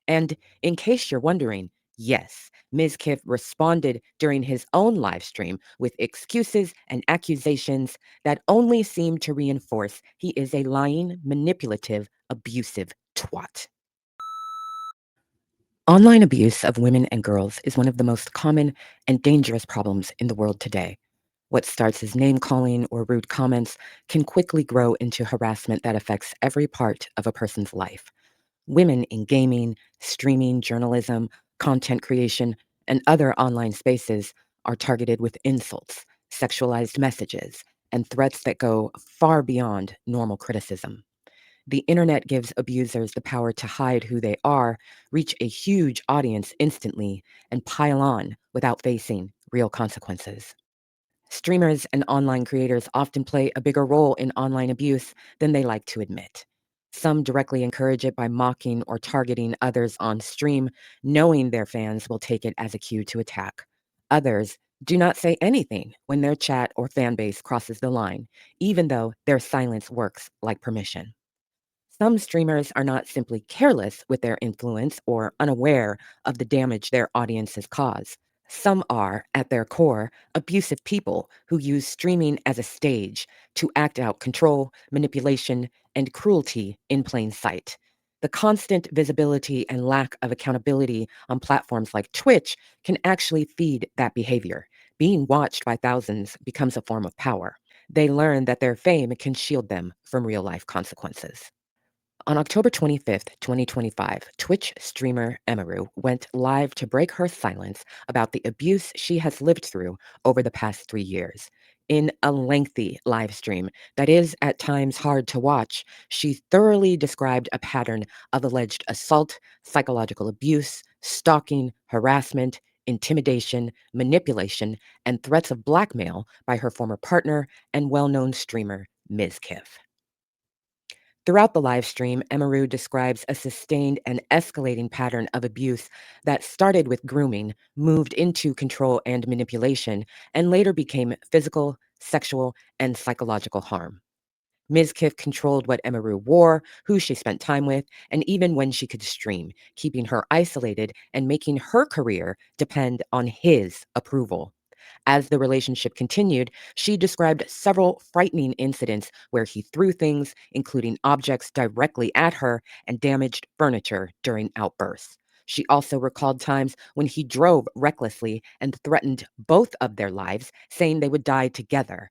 And in case you're wondering, yes, Mizkif responded during his own live stream with excuses and accusations that only seem to reinforce he is a lying, manipulative, abusive twat. Online abuse of women and girls is one of the most common and dangerous problems in the world today. What starts as name calling or rude comments can quickly grow into harassment that affects every part of a person's life. Women in gaming, streaming, journalism, content creation, and other online spaces are targeted with insults, sexualized messages, and threats that go far beyond normal criticism. The internet gives abusers the power to hide who they are, reach a huge audience instantly, and pile on without facing real consequences. Streamers and online creators often play a bigger role in online abuse than they like to admit. Some directly encourage it by mocking or targeting others on stream, knowing their fans will take it as a cue to attack. Others do not say anything when their chat or fan base crosses the line, even though their silence works like permission. Some streamers are not simply careless with their influence or unaware of the damage their audiences cause. Some are, at their core, abusive people who use streaming as a stage to act out control, manipulation, and cruelty in plain sight. The constant visibility and lack of accountability on platforms like Twitch can actually feed that behavior. Being watched by thousands becomes a form of power. They learn that their fame can shield them from real life consequences. On October 25th, 2025, Twitch streamer Emiru went live to break her silence about the abuse she has lived through over the past 3 years. In a lengthy live stream that is at times hard to watch, she thoroughly described a pattern of alleged assault, psychological abuse, stalking, harassment, intimidation, manipulation, and threats of blackmail by her former partner and well known streamer, Mizkif. Throughout the live stream, Emiru describes a sustained and escalating pattern of abuse that started with grooming, moved into control and manipulation, and later became physical, sexual, and psychological harm. Ms. Kiff controlled what Emiru wore, who she spent time with, and even when she could stream, keeping her isolated and making her career depend on his approval. As the relationship continued, she described several frightening incidents where he threw things, including objects, directly at her and damaged furniture during outbursts. She also recalled times when he drove recklessly and threatened both of their lives, saying they would die together.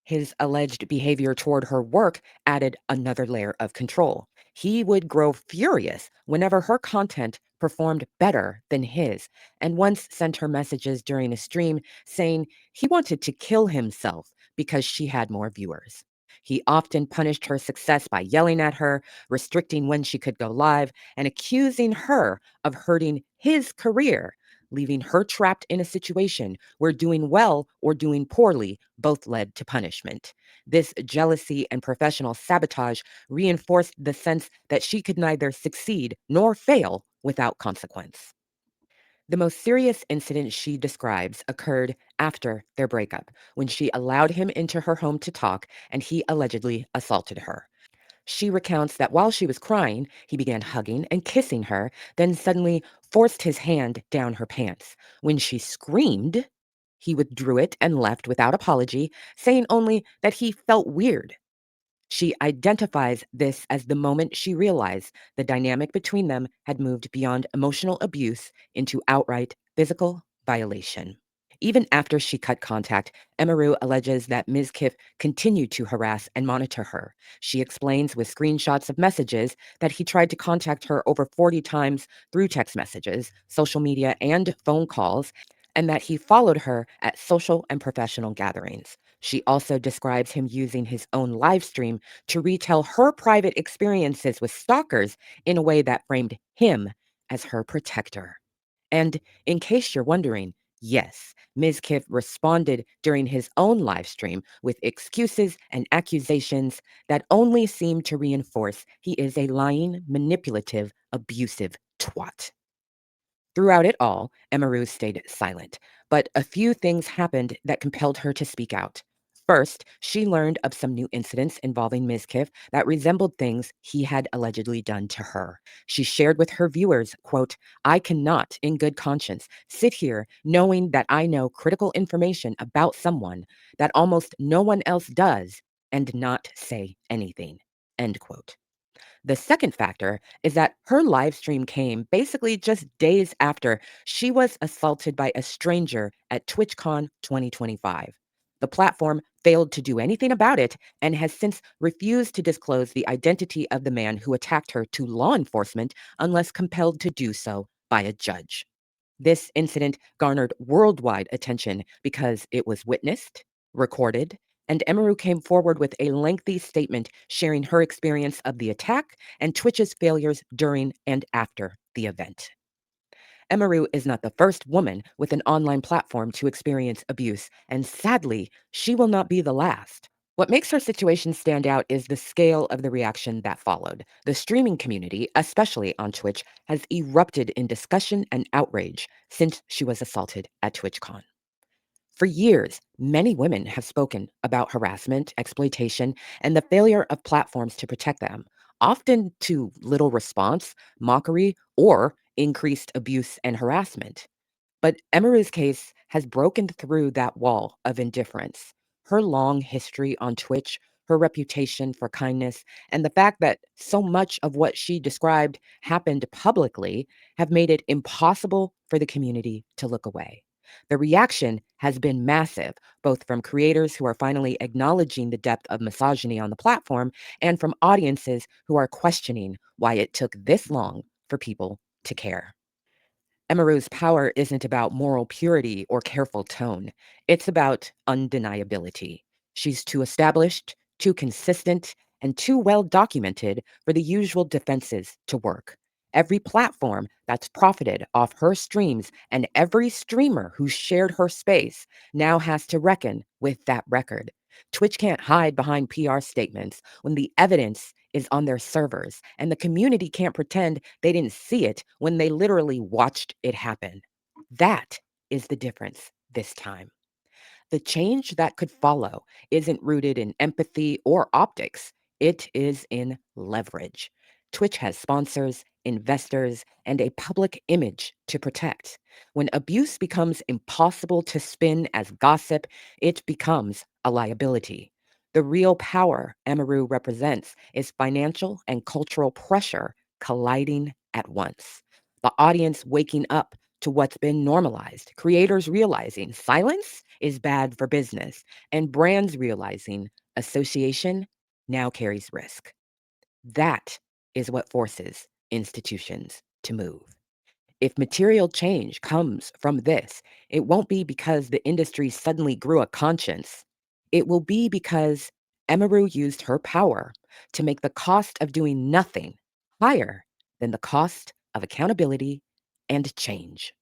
His alleged behavior toward her work added another layer of control. He would grow furious whenever her content performed better than his, and once sent her messages during a stream saying he wanted to kill himself because she had more viewers. He often punished her success by yelling at her, restricting when she could go live, and accusing her of hurting his career, leaving her trapped in a situation where doing well or doing poorly both led to punishment. This jealousy and professional sabotage reinforced the sense that she could neither succeed nor fail without consequence. The most serious incident she describes occurred after their breakup, when she allowed him into her home to talk and he allegedly assaulted her. She recounts that while she was crying, he began hugging and kissing her, then suddenly forced his hand down her pants. When she screamed, he withdrew it and left without apology, saying only that he felt weird. She identifies this as the moment she realized the dynamic between them had moved beyond emotional abuse into outright physical violation. Even after she cut contact, Emiru alleges that Ms. Kiff continued to harass and monitor her. She explains with screenshots of messages that he tried to contact her over 40 times through text messages, social media, and phone calls, and that he followed her at social and professional gatherings. She also describes him using his own live stream to retell her private experiences with stalkers in a way that framed him as her protector. And in case you're wondering, yes, Ms. Kiff responded during his own live stream with excuses and accusations that only seem to reinforce he is a lying, manipulative, abusive twat. Throughout it all, Emiru stayed silent, but a few things happened that compelled her to speak out. First, she learned of some new incidents involving Mizkif that resembled things he had allegedly done to her. She shared with her viewers, quote, "I cannot, in good conscience, sit here knowing that I know critical information about someone that almost no one else does and not say anything." End quote. The second factor is that her live stream came basically just days after she was assaulted by a stranger at TwitchCon 2025. The platform failed to do anything about it and has since refused to disclose the identity of the man who attacked her to law enforcement unless compelled to do so by a judge. This incident garnered worldwide attention because it was witnessed, recorded, and Emiru came forward with a lengthy statement sharing her experience of the attack and Twitch's failures during and after the event. Emiru is not the first woman with an online platform to experience abuse, and sadly, she will not be the last. What makes her situation stand out is the scale of the reaction that followed. The streaming community, especially on Twitch, has erupted in discussion and outrage since she was assaulted at TwitchCon. For years, many women have spoken about harassment, exploitation, and the failure of platforms to protect them, often to little response, mockery, or increased abuse and harassment. But Emiru's case has broken through that wall of indifference. Her long history on Twitch, her reputation for kindness, and the fact that so much of what she described happened publicly have made it impossible for the community to look away. The reaction has been massive, both from creators who are finally acknowledging the depth of misogyny on the platform and from audiences who are questioning why it took this long for people to care. Emiru's power isn't about moral purity or careful tone. It's about undeniability. She's too established, too consistent, and too well documented for the usual defenses to work. Every platform that's profited off her streams and every streamer who shared her space now has to reckon with that record. Twitch can't hide behind PR statements when the evidence is on their servers, and the community can't pretend they didn't see it when they literally watched it happen. That is the difference this time. The change that could follow isn't rooted in empathy or optics, it is in leverage. Twitch has sponsors, investors, and a public image to protect. When abuse becomes impossible to spin as gossip, it becomes a liability. The real power Emiru represents is financial and cultural pressure colliding at once. The audience waking up to what's been normalized, creators realizing silence is bad for business, and brands realizing association now carries risk. That is what forces institutions to move. If material change comes from this, it won't be because the industry suddenly grew a conscience. It will be because Emiru used her power to make the cost of doing nothing higher than the cost of accountability and change.